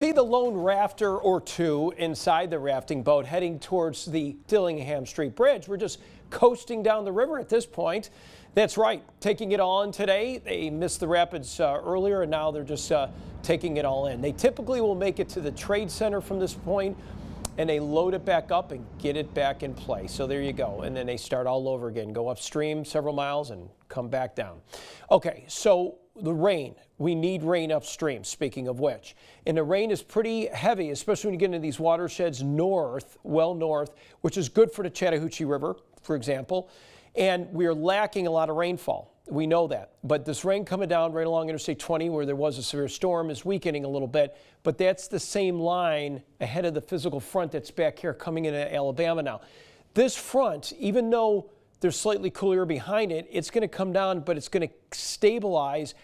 See the lone rafter or two inside the rafting boat heading towards the Dillingham Street Bridge. We're just coasting down the river at this point. That's right, taking it all in today. They missed the rapids earlier, and now they're just taking it all in. They typically will make it to the trade center from this point, and they load it back up and get it back in play. So there you go. And then they start all over again, go upstream several miles and come back down. Okay, so the rain. We need rain upstream, speaking of which. And the rain is pretty heavy, especially when you get into these watersheds north, well north, which is good for the Chattahoochee River, for example. And we are lacking a lot of rainfall. We know that. But this rain coming down right along Interstate 20, where there was a severe storm, is weakening a little bit. But that's the same line ahead of the physical front that's back here coming into Alabama now. This front, even though there's slightly cooler behind it, it's going to come down, but it's going to stabilize.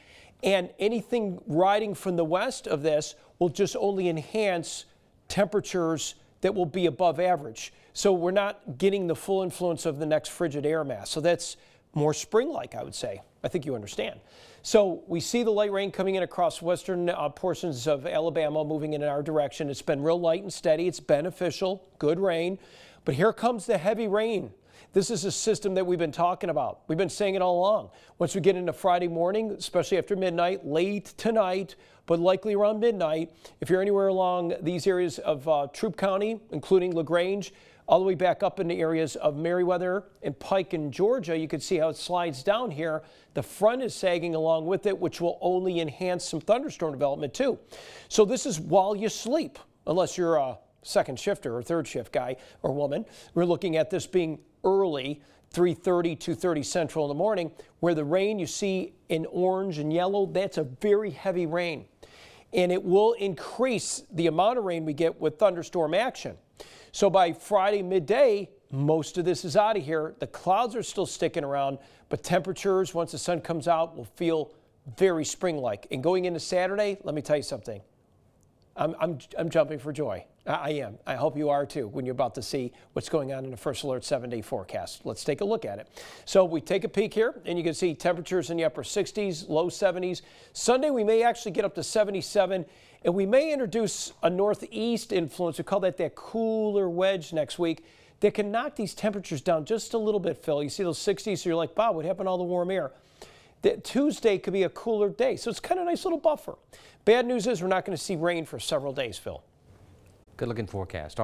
And anything riding from the west of this will just only enhance temperatures that will be above average. So we're not getting the full influence of the next frigid air mass. So that's more spring-like, I would say. I think you understand. So we see the light rain coming in across western portions of Alabama, moving in our direction. It's been real light and steady. It's beneficial, good rain. But here comes the heavy rain. This is a system that we've been talking about. We've been saying it all along. Once we get into Friday morning, especially after midnight, late tonight, but likely around midnight, if you're anywhere along these areas of Troup County, including LaGrange, all the way back up in the areas of Meriwether and Pike in Georgia, you can see how it slides down here. The front is sagging along with it, which will only enhance some thunderstorm development too. So this is while you sleep, unless you're a second shifter or third shift guy or woman. We're looking at this being early, 3:30, 2:30 Central in the morning, where the rain you see in orange and yellow, that's a very heavy rain. And it will increase the amount of rain we get with thunderstorm action. So by Friday midday, most of this is out of here. The clouds are still sticking around, but temperatures, once the sun comes out, will feel very spring-like. And going into Saturday, let me tell you something. I'm jumping for joy. I am. I hope you are too when you're about to see what's going on in the First Alert 7-day forecast. Let's take a look at it. So we take a peek here, and you can see temperatures in the upper 60s, low 70s. Sunday, we may actually get up to 77, and we may introduce a northeast influence. We call that cooler wedge next week that can knock these temperatures down just a little bit, Phil. You see those 60s, so you're like, Bob, what happened to all the warm air? That Tuesday could be a cooler day, so it's kind of a nice little buffer. Bad news is we're not going to see rain for several days, Phil. Good looking forecast.